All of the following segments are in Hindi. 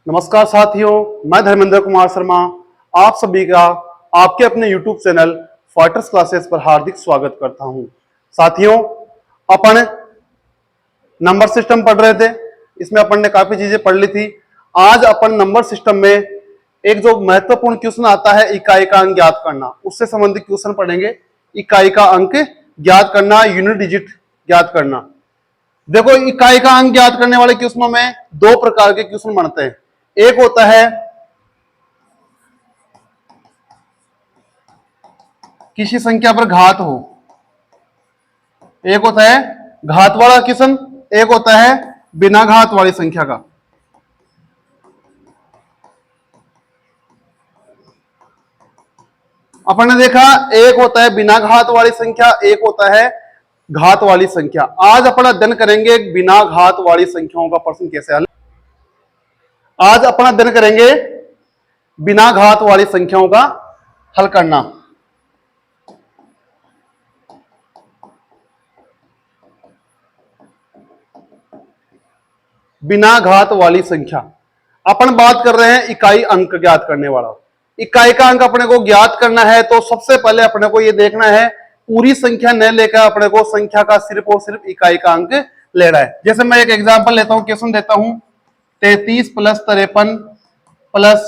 नमस्कार साथियों, मैं धर्मेंद्र कुमार शर्मा आप सभी का आपके अपने YouTube चैनल फाइटर्स क्लासेस पर हार्दिक स्वागत करता हूं। साथियों, अपन नंबर सिस्टम पढ़ रहे थे, इसमें अपन ने काफी चीजें पढ़ ली थी। आज अपन नंबर सिस्टम में एक जो महत्वपूर्ण क्वेश्चन आता है इकाई का अंक ज्ञात करना, उससे संबंधित क्वेश्चन पढ़ेंगे। इकाई का अंक ज्ञात करना, यूनिट डिजिट ज्ञात करना। देखो, इकाई का अंक ज्ञात करने वाले क्वेश्चनों में दो प्रकार के क्वेश्चन बनते हैं। एक होता है किसी संख्या पर घात हो, एक होता है घात वाला क्वेश्चन, एक होता है बिना घात वाली संख्या का। अपन ने देखा एक होता है बिना घात वाली संख्या, एक होता है घात वाली संख्या। आज अपन अध्ययन करेंगे बिना घात वाली संख्याओं का प्रश्न कैसे हल। आज अपन अध्ययन करेंगे बिना घात वाली संख्याओं का हल करना। बिना घात वाली संख्या अपन बात कर रहे हैं इकाई अंक ज्ञात करने वाला। इकाई का अंक अपने को ज्ञात करना है तो सबसे पहले अपने को यह देखना है, पूरी संख्या न लेकर अपने को संख्या का सिर्फ और सिर्फ इकाई का अंक लेना है। जैसे मैं एक एग्जांपल लेता हूं, क्वेश्चन देता हूं 33 प्लस 53 प्लस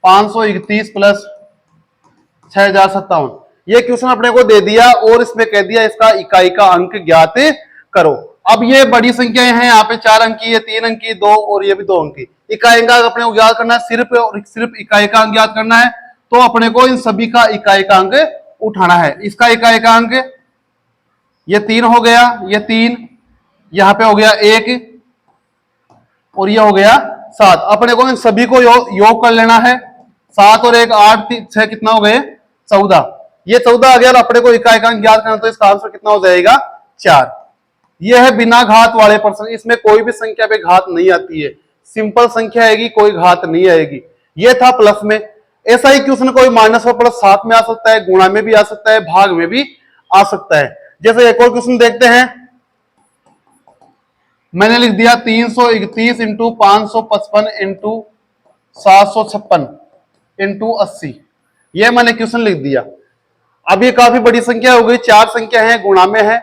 531 प्लस 6057। ये क्वेश्चन अपने को दे दिया और इसमें कह दिया इसका इकाई का अंक ज्ञात करो। अब ये बड़ी संख्याएं हैं, यहाँ पे 4 अंक की, ये 3 अंक की, 2 और ये भी 2 अंक की। इकाई का अपने को ज्ञात करना है, सिर्फ और सिर्फ इकाई का अंक ज्ञात करना है। तो अपने को इन सभी का इकाई का अंक उठाना है। इसका इकाई का अंक ये 3 हो गया, ये 3, यहां पे हो गया 1 और ये हो गया 7। अपने को इन सभी को योग कर लेना है। 7 और 1 8 6 कितना हो गए 14। ये 14 आ गया। अपने को इकाई का अंक ज्ञात करना तो इसका आंसर कितना हो जाएगा 4। यह है बिना घात वाले प्रश्न। इसमें कोई भी संख्या पे घात नहीं आती है, सिंपल संख्या आएगी, कोई घात नहीं आएगी। यह था प्लस में। ऐसा ही क्वेश्चन कोई माइनस और प्लस साथ में आ सकता है, गुणा में भी आ सकता है, भाग में भी आ सकता है। जैसे एक और क्वेश्चन देखते हैं, मैंने लिख दिया 331 इंटू 555 इंटू 756 इंटू 80। यह मैंने क्वेश्चन लिख दिया। अब ये काफी बड़ी संख्या हो गई, 4 संख्या है, गुणा में है।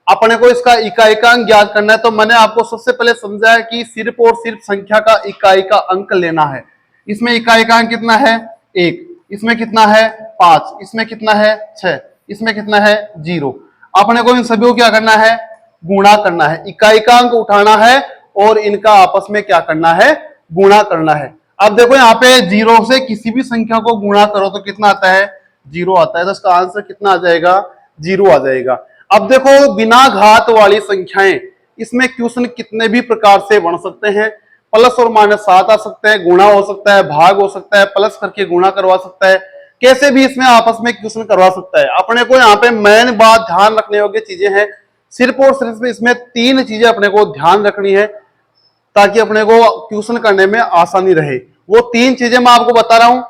अपने को इसका इकाई का अंक ज्ञात करना है। तो मैंने आपको सबसे पहले समझाया कि सिर्फ और सिर्फ संख्या का इकाई का अंक लेना है। इसमें इकाई का अंक कितना है 1, इसमें कितना है 5, इसमें कितना है 6, इसमें कितना है 0। अपने को इन सभी को क्या करना है, गुणा करना है। इकाई का अंक उठाना है और इनका आपस में क्या करना है, गुणा करना है। अब देखो यहाँ पे 0 से किसी भी संख्या को गुणा करो तो कितना आता है 0 आता है। तो इसका आंसर कितना आ जाएगा 0 आ जाएगा। अब देखो बिना घात वाली संख्याएं, इसमें क्वेश्चन कितने भी प्रकार से बन सकते हैं। प्लस और माइनस साथ आ सकते हैं, गुणा हो सकता है, भाग हो सकता है, प्लस करके गुणा करवा सकता है, कैसे भी इसमें आपस में क्वेश्चन करवा सकता है। अपने को यहाँ पे मेन बात ध्यान रखने योग्य चीजें हैं। सिर्फ और सिर्फ इसमें 3 चीजें अपने को ध्यान रखनी है ताकि अपने को क्वेश्चन करने में आसानी रहे। वो 3 चीजें मैं आपको बता रहा हूं।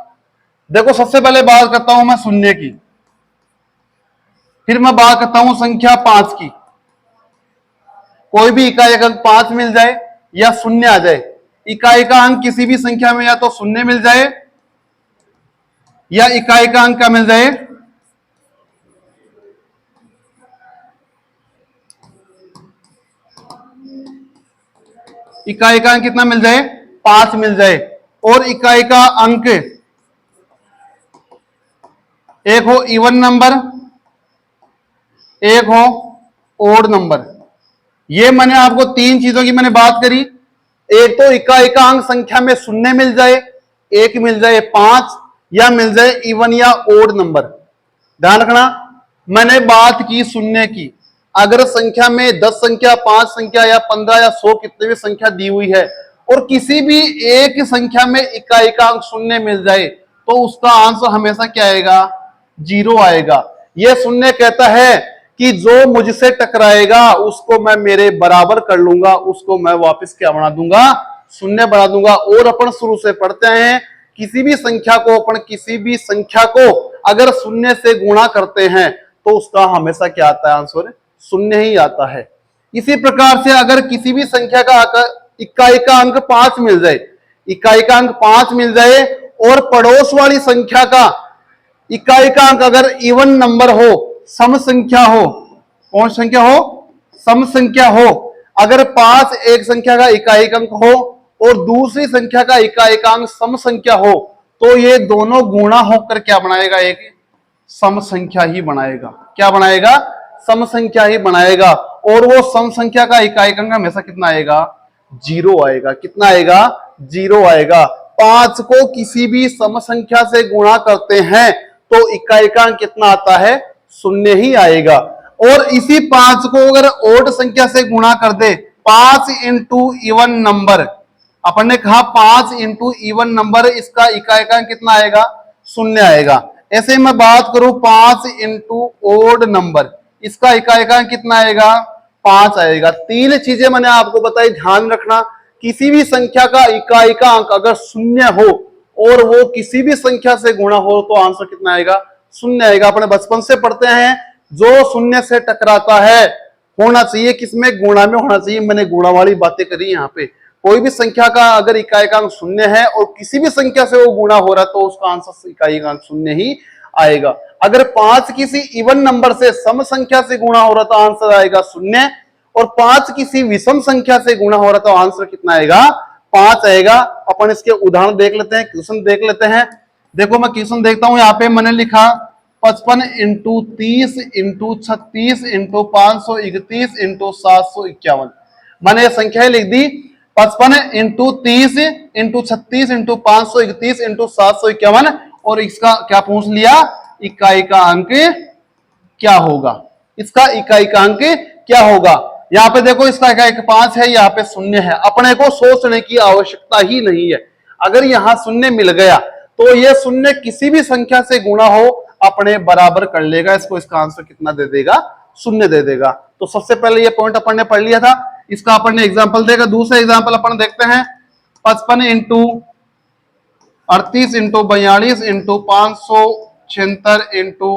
देखो, सबसे पहले बात करता हूं मैं शून्य की, फिर मैं बात करता हूं संख्या 5 की। कोई भी इकाई अंक 5 मिल जाए या शून्य आ जाए, इकाई का अंक किसी भी संख्या में या तो शून्य मिल जाए या इकाई का अंक क्या मिल जाए, इकाई का अंक कितना मिल जाए 5 मिल जाए। और इकाई का अंक एक हो इवन नंबर, एक हो ओड नंबर। ये मैंने आपको 3 चीजों की मैंने बात करी। एक तो इकाई का अंक संख्या में शून्य मिल जाए, 1 मिल जाए, 5 या मिल जाए इवन या ओड नंबर। ध्यान रखना, मैंने बात की शून्य की। अगर संख्या में 10 संख्या, 5 संख्या या 15 या 100 कितने भी संख्या दी हुई है और किसी भी एक संख्या में इकाई का अंक शून्य मिल जाए तो उसका आंसर हमेशा क्या आएगा 0 आएगा। यह शून्य कहता है कि जो मुझसे टकराएगा उसको मैं मेरे बराबर कर लूंगा, उसको मैं वापस क्या बना दूंगा, शून्य बना दूंगा। और अपन शुरू से पढ़ते हैं किसी भी संख्या को, अपन किसी भी संख्या को अगर शून्य से गुणा करते हैं तो उसका हमेशा क्या आता है आंसर शून्य ही आता है। इसी प्रकार से अगर किसी भी संख्या का इकाई का अंक 5 मिल जाए, इकाई का अंक 5 मिल जाए और पड़ोस वाली संख्या का इकाई का अंक अगर इवन नंबर हो, सम संख्या हो, कौन संख्या हो, सम संख्या हो, अगर 5 एक संख्या का इकाई अंक हो और दूसरी संख्या का इकाई अंक सम संख्या हो, तो ये दोनों गुणा होकर क्या बनाएगा, एक सम संख्या ही बनाएगा। क्या बनाएगा, सम संख्या ही बनाएगा। और वो सम संख्या का इकाई अंक हमेशा कितना आएगा, 0 आएगा। कितना आएगा, 0 आएगा। 5 को किसी भी सम संख्या से गुणा करते हैं तो इकाई का अंक कितना आता है, 0 ही आएगा। और इसी 5 को अगर ओड संख्या से गुणा कर दे, 5 इंटू इवन नंबर, अपन ने कहा 5 इंटू इवन नंबर, इसका इकाई का अंक कितना आएगा, 0 आएगा। ऐसे ही मैं बात करूं 5 इंटू ओड नंबर, इसका इकाई का अंक कितना आएगा, 5 आएगा। तीन चीजें मैंने आपको बताई, ध्यान रखना। किसी भी संख्या का इकाई का अंक अगर 0 हो और वो किसी भी संख्या से गुणा हो तो आंसर कितना आएगा, 0 आएगा। अपने बचपन से पढ़ते हैं, जो 0 से टकराता है होना चाहिए किसमें, गुणा में होना चाहिए। मैंने गुणा वाली बातें करी यहाँ पे। कोई भी संख्या का अगर इकाई का अंक 0 है और किसी भी संख्या से वो गुणा हो रहा है तो उसका आंसर इकाई का अंक 0 ही आएगा। अगर 5 किसी इवन नंबर से सम संख्या से गुणा हो रहा तो आंसर आएगा 0, और 5 किसी विषम संख्या से गुणा हो रहा तो आंसर कितना आएगा, 5 आएगा। अपन इसके उदाहरण देख लेते हैं, क्वेश्चन देख लेते हैं। देखो मैं क्वेश्चन देखता हूं, यहाँ पे मैंने लिखा 55 इंटू 30 इंटू 36 इंटू 531 इंटू 751। मैंने ये संख्याएं लिख दी, 55 इंटू 30 इंटू 36 इंटू 531 इंटू 751, और इसका क्या पूछ लिया, इकाई का अंक क्या होगा, इसका इकाई का अंक क्या होगा। यहाँ पे देखो इसका इकाई 5 है, यहाँ पे 0 है। अपने को सोचने की आवश्यकता ही नहीं है। अगर यहाँ 0 मिल गया तो ये 0 किसी भी संख्या से गुणा हो अपने बराबर कर लेगा इसको। इसका आंसर कितना दे देगा, 0 दे देगा। तो सबसे पहले ये पॉइंट अपन ने पढ़ लिया था, इसका अपन ने एग्जाम्पल देगा। दूसरा एग्जाम्पल अपन देखते हैं, 55 into 38 into 42 into 576 into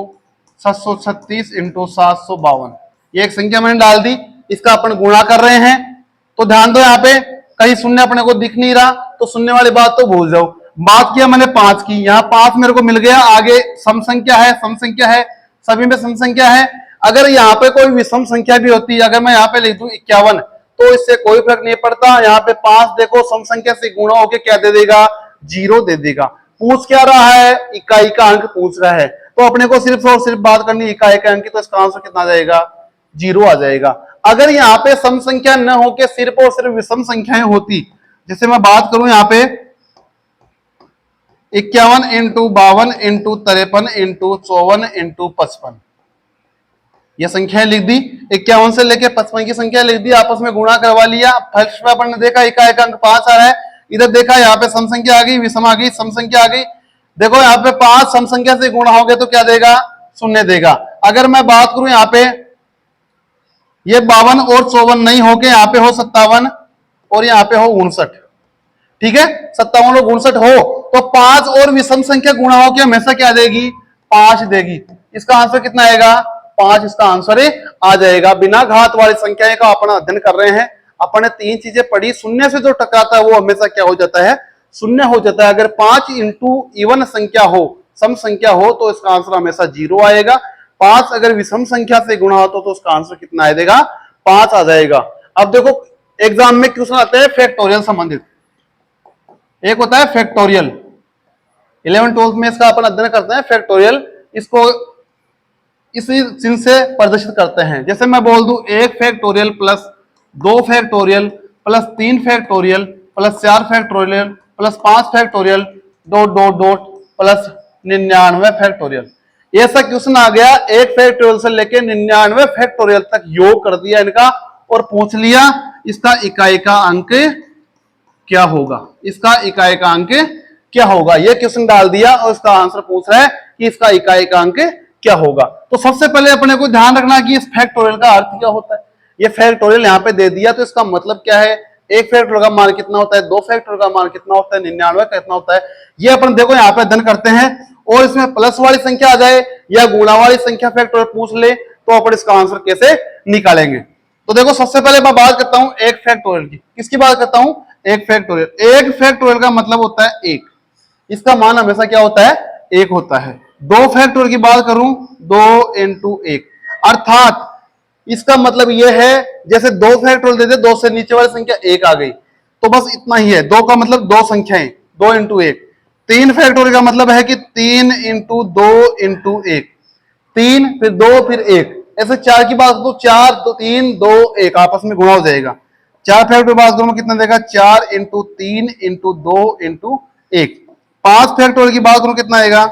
736 into 752। ये एक संख्या मैंने डाल दी, इसका अपन गुणा कर रहे हैं। तो ध्यान दो, यहाँ पे कहीं 0 अपने को दिख नहीं रहा तो 0 वाली बात तो भूल जाओ। बात किया मैंने 5 की, यहाँ 5 मेरे को मिल गया, आगे सम संख्या है, सम संख्या है, सभी में सम संख्या है। अगर यहाँ पे कोई विषम संख्या भी होती है, अगर मैं यहाँ पे लिख दूं 51, तो इससे कोई फर्क नहीं पड़ता। यहाँ पे 5 देखो सम संख्या से गुणा होके क्या दे देगा, 0 दे देगा। पूछ क्या रहा है, इकाई का अंक पूछ रहा है, तो अपने को सिर्फ और सिर्फ बात करनी इकाई का अंक की, तो इसका आंसर कितना आ जाएगा, 0 आ जाएगा। अगर यहाँ पे सम संख्या न होके सिर्फ और सिर्फ विषम संख्याएं होती, जैसे मैं बात करूं यहाँ पे 51 इंटू 52 इंटू 53 इंटू 54 इंटू 55, ये संख्याएं लिख दी। 51 से लेके 55 की संख्या लिख दी, आपस में गुणा करवा लिया। फर्स्ट में अपन ने देखा इकाई का अंक 5 आ रहा है, इधर देखा यहाँ पे सम संख्या आ गई, विषम आ गई, सम संख्या आ गई। देखो यहाँ पे 5 सम संख्या से गुणा हो गए तो क्या देगा, 0 देगा। अगर मैं बात करूं यहाँ पे ये 52 और 54 नहीं होके यहाँ पे हो 57 और यहाँ पे हो 59, ठीक है, 57 और 59 हो, तो 5 और विषम संख्या गुणा होके हमेशा क्या देगी, 5 देगी। इसका आंसर कितना आएगा, 5 इसका आंसर आ जाएगा। बिना घात वाली संख्या का अपन अध्ययन कर रहे हैं। अपन ने 3 चीजें पढ़ी, 0 से जो टकराता है वो हमेशा क्या हो जाता है, 0 हो जाता है। अगर 5 इंटू इवन संख्या हो, सम संख्या हो, तो इसका आंसर हमेशा 0 आएगा। 5 अगर विषम संख्या से गुणा होता तो उसका आंसर कितना आ जाएगा, 5 आ जाएगा। अब देखो एग्जाम में क्वेश्चन आते हैं फैक्टोरियल संबंधित। एक होता है फैक्टोरियल, 11 12 में इसका अपन अध्ययन करते हैं फैक्टोरियल। इसको इसी चिन्ह से प्रदर्शित करते हैं। जैसे मैं बोल दूं 1 factorial plus 2 factorial plus 3 factorial plus 4 factorial plus 5 factorial dot dot dot plus 99 factorial. ऐसा क्वेश्चन आ गया, 1 फैक्टोरियल से लेके 99 फैक्टोरियल तक योग कर दिया इनका और पूछ लिया इसका इकाई का अंक क्या होगा, इसका इकाई का अंक क्या होगा। ये क्वेश्चन डाल दिया और इसका आंसर पूछ रहा है कि इसका इकाई का अंक क्या होगा। तो सबसे पहले अपने को ध्यान रखना कि इस फैक्टोरियल का अर्थ क्या होता है। ये फैक्टोरियल यहाँ पे दे दिया तो इसका मतलब क्या है, 1 फैक्टोरियल का मान कितना होता है, 2 फैक्टोरियल का मान कितना होता है, 99 कितना होता है, ये अपन देखो यहाँ पे अध्ययन करते हैं। और इसमें प्लस वाली संख्या आ जाए या गुणा वाली संख्या फैक्टोरियल पूछ ले तो अपन इसका आंसर कैसे निकालेंगे। तो देखो सबसे पहले मैं बात करता हूं 1 फैक्टोरियल की। किसकी बात करता हूं, एक फैक्टोरियल। एक फैक्टोरियल का मतलब होता है एक, इसका मान हमेशा क्या होता है, एक होता है। दो फैक्टोरियल की बात करूं, 2 इंटू एक, अर्थात इसका मतलब यह है जैसे दो फैक्टोरियल दे दे, दो से नीचे वाली संख्या एक आ गई, तो बस इतना ही है। दो का मतलब दो संख्याएं, 2 इंटू एक। तीन फैक्टोरियल का मतलब है कि 3 इंटू 2 इंटू एक, 3 फिर 2 फिर एक। ऐसे चार की बात तो 4 तो 3 2 1 आपस में गुणा हो जाएगा। चार फैक्टोरियल बात करूं कितना देगा, 4 इंटू 3 इंटू 2 इंटू एक। पांच फैक्टोरियल की बात करूं कितना आएगा,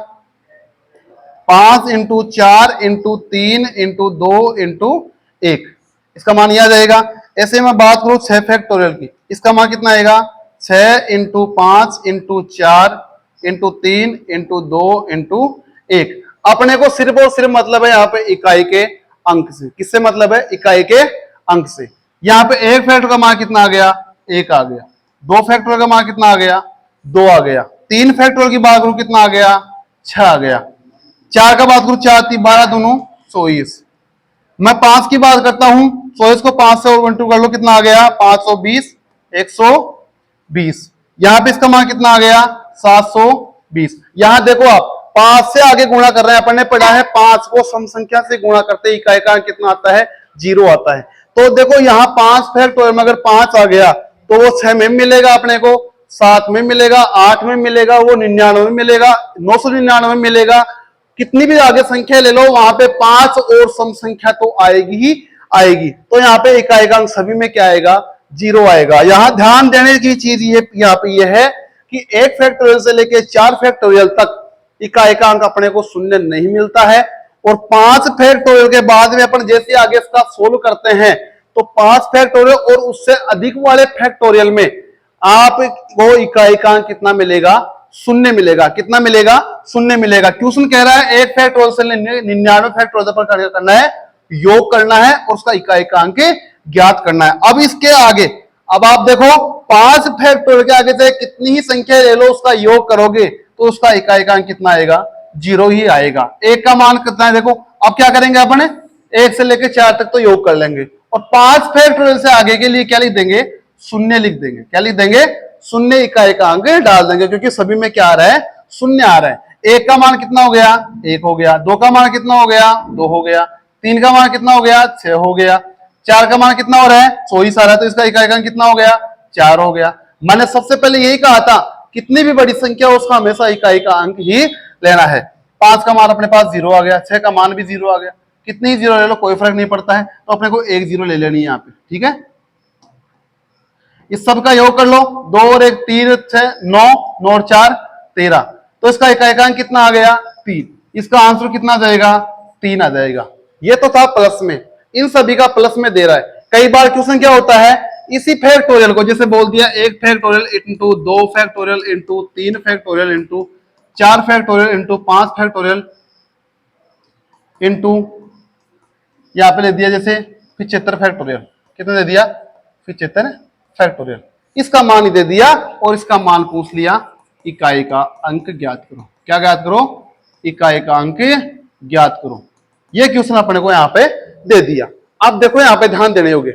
5 इंटू 4 इंटू 3 इंटू 2 इंटू एक, इसका मान यह आ जाएगा। ऐसे मैं बात करूं 6 फैक्टोरियल की, इसका मान कितना आएगा, 6 into 5 into 4 into 3 into 2 into एक। अपने को सिर्फ और सिर्फ मतलब है यहाँ पे इकाई के अंक से। किससे मतलब है, इकाई के अंक से। यहाँ पे एक फैक्टर का मान कितना आ गया, एक आ गया। दो फैक्टर का मान कितना आ गया, दो आ गया। तीन फैक्टर की बात करूं कितना आ गया, 6 आ गया। चार का बात करूं, 4 3 12 दोनों 24। मैं 5 की बात करता हूं, 24 को 5 से और गुणा कर लो, कितना आ गया, 520 120। यहां पे इसका मान कितना आ गया, 720। यहां देखो आप 5 से आगे गुणा कर रहे हैं, अपन ने पढ़ा है 5 को सम संख्या से गुणा करते इकाई का अंक कितना आता है, 0 आता है। तो देखो यहां 5 फैक्टोरियल में अगर 5 आ गया तो वो 6 में मिलेगा अपने को, 7 में मिलेगा, 8 में मिलेगा, वो 99 में मिलेगा, 999 में मिलेगा। कितनी भी आगे संख्या ले लो वहां पे 5 और सम संख्या तो आएगी ही आएगी। तो यहाँ पे इकाई का अंक सभी में क्या आएगा, 0 आएगा। यहां ध्यान देने की चीज ये यहाँ पे ये है कि एक फैक्टोरियल से लेके 4 फैक्टोरियल तक इकाई का अंक अपने को शून्य नहीं मिलता है। और 5 फैक्टोरियल के बाद में अपन जैसे आगे इसका सोल्व करते हैं तो 5 फैक्टोरियल और उससे अधिक वाले फैक्टोरियल में आपको इकाई का अंक कितना मिलेगा, शून्य मिलेगा। कितना मिलेगा, शून्य मिलेगा। क्वेश्चन कह रहा है एक फैक्टोरियल से 99 फैक्टोरियल पर करना है, योग करना है और उसका इकाई का अंक ज्ञात करना है। अब इसके आगे अब आप देखो 5 फैक्टोरियल के आगे से कितनी ही संख्या ले लो उसका योग करोगे तो उसका इकाई का अंक कितना आएगा, 0 ही आएगा। एक का मान कितना है देखो। अब क्या करेंगे अपन, 1 से लेकर 4 तक तो योग कर लेंगे और 5 फैक्टोरियल से आगे के लिए क्या लिख देंगे, शून्य लिख देंगे। क्या लिख देंगे, शून्य इकाई का अंक डाल देंगे, क्योंकि सभी में क्या आ रहा है, शून्य आ रहा है। एक का मान कितना हो गया, 1 हो गया। दो का मान कितना हो गया, 2 हो गया। तीन का मान कितना हो गया, 6 हो गया। चार का मान कितना हो रहा है, 24 आ रहा है, तो इसका इकाई का अंक कितना हो गया, 4 हो गया। मैंने सबसे पहले यही कहा था कितनी भी बड़ी संख्या हो उसका हमेशा इकाई का अंक ही लेना है। 5 का मान अपने पास 0 आ गया, 6 का मान भी 0 आ गया। कितनी ही 0 ले लो कोई फर्क नहीं पड़ता है, तो अपने को 1 0 ले लेनी है यहाँ पे, ठीक है। इस सब का योग कर लो, 2 और 1 3 6 9, 9 और 4 13, तो इसका इकाई का अंक कितना आ गया, 3। इसका आंसर कितना आ जाएगा, 3 आ जाएगा। ये तो था प्लस में, इन सभी का प्लस में दे रहा है। कई बार क्वेश्चन क्या होता है, इसी फैक्टोरियल को जैसे बोल दिया 1 factorial into 2 factorial into 3 factorial into 4 factorial into 5 factorial into यहां पे ले दिया जैसे 75 फैक्टोरियल। कितना दे दिया, 75 फैक्टोरियल। इसका मान ही दे दिया और इसका मान पूछ लिया, इकाई का अंक ज्ञात करो। क्या ज्ञात करो, इकाई का अंक ज्ञात करो। ये क्वेश्चन अपने को यहां पे दे दिया। अब देखो यहां पे ध्यान देने योग्य,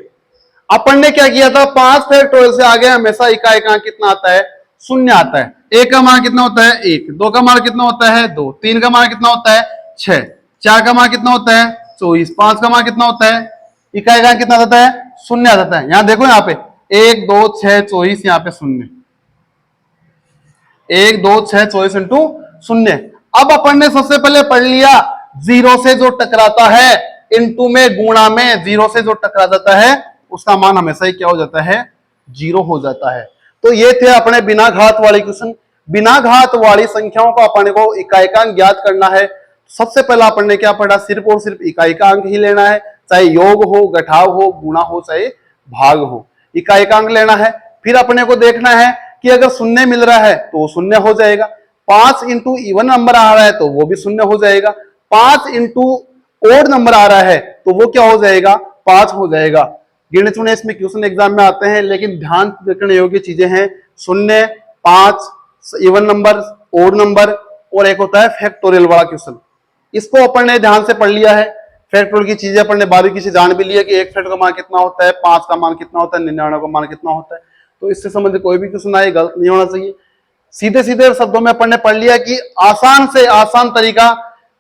अपन ने क्या किया था, 5 फैक्टोरियल से आगे हमेशा इकाई का अंक कितना आता है, शून्य आता है। एक का मान कितना होता है, 1। दो का मान कितना होता है, 2। तीन का मान कितना होता है, 6। चार का मान कितना होता है, 24। 5 का मान कितना होता है, इकाई का अंक कितना आता है, शून्य आ जाता है। यहां देखो यहाँ पे 1 2 6 24, यहाँ पे शून्य, 1 2 6 24 इंटू शून्य। अब अपन ने सबसे पहले पढ़ लिया 0 से जो टकराता है, इंटू में गुणा में 0 से जो टकरा जाता है उसका मान हमेशा ही क्या हो जाता है, 0 हो जाता है। तो ये थे अपने बिना घात वाले क्वेश्चन। बिना घात वाली संख्याओं का अपने को इकाई का अंक ज्ञात करना है। सबसे पहला अपन ने क्या पढ़ा, सिर्फ और सिर्फ इकाई का अंक ही लेना है, चाहे योग हो, घटाव हो, गुणा हो, चाहे भाग हो, इकाई का अंक लेना है। फिर अपने को देखना है कि अगर शून्य मिल रहा है तो शून्य हो जाएगा, 5 इंटू इवन नंबर आ रहा है तो वो भी शून्य हो जाएगा, 5 इंटू ओड नंबर आ रहा है तो वो क्या हो जाएगा, 5 हो जाएगा। गिने चुने इसमें क्वेश्चन एग्जाम में आते हैं, लेकिन ध्यान रखने योग्य चीजें हैं, शून्य, 5, इवन नंबर, ओड नंबर, और एक होता है फैक्टोरियल वाला क्वेश्चन। इसको अपन ने ध्यान से पढ़ लिया है। फैक्टोरियल की चीजें अपन ने बारीकी से जान भी लिया कि एक फैक्टर का मान कितना होता है, 5 का मान कितना होता है, 99 का मान कितना होता है। तो इससे संबंधित कोई भी क्वेश्चन आए गलत नहीं होना चाहिए। सीधे सीधे शब्दों में अपन ने पढ़ लिया कि आसान से आसान तरीका,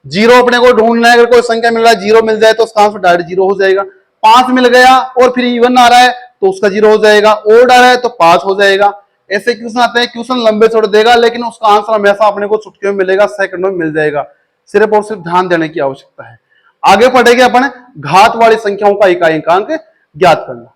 जीरो अपने को ढूंढना है। अगर कोई संख्या मिल रहा है जीरो मिल जाए तो उसका आंसर डायरेक्ट जीरो हो जाएगा। 5 मिल गया और फिर इवन आ रहा है तो उसका जीरो हो जाएगा, ओड आ रहा है तो 5 हो जाएगा। ऐसे क्वेश्चन आते हैं, क्वेश्चन लंबे छोड़ देगा लेकिन उसका आंसर हमेशा अपने को चुटकियों में मिलेगा, सेकंड में मिल जाएगा। सिर्फ और सिर्फ ध्यान देने की आवश्यकता है। आगे पढ़ेंगे अपन घात वाली संख्याओं का इकाई अंक ज्ञात करना।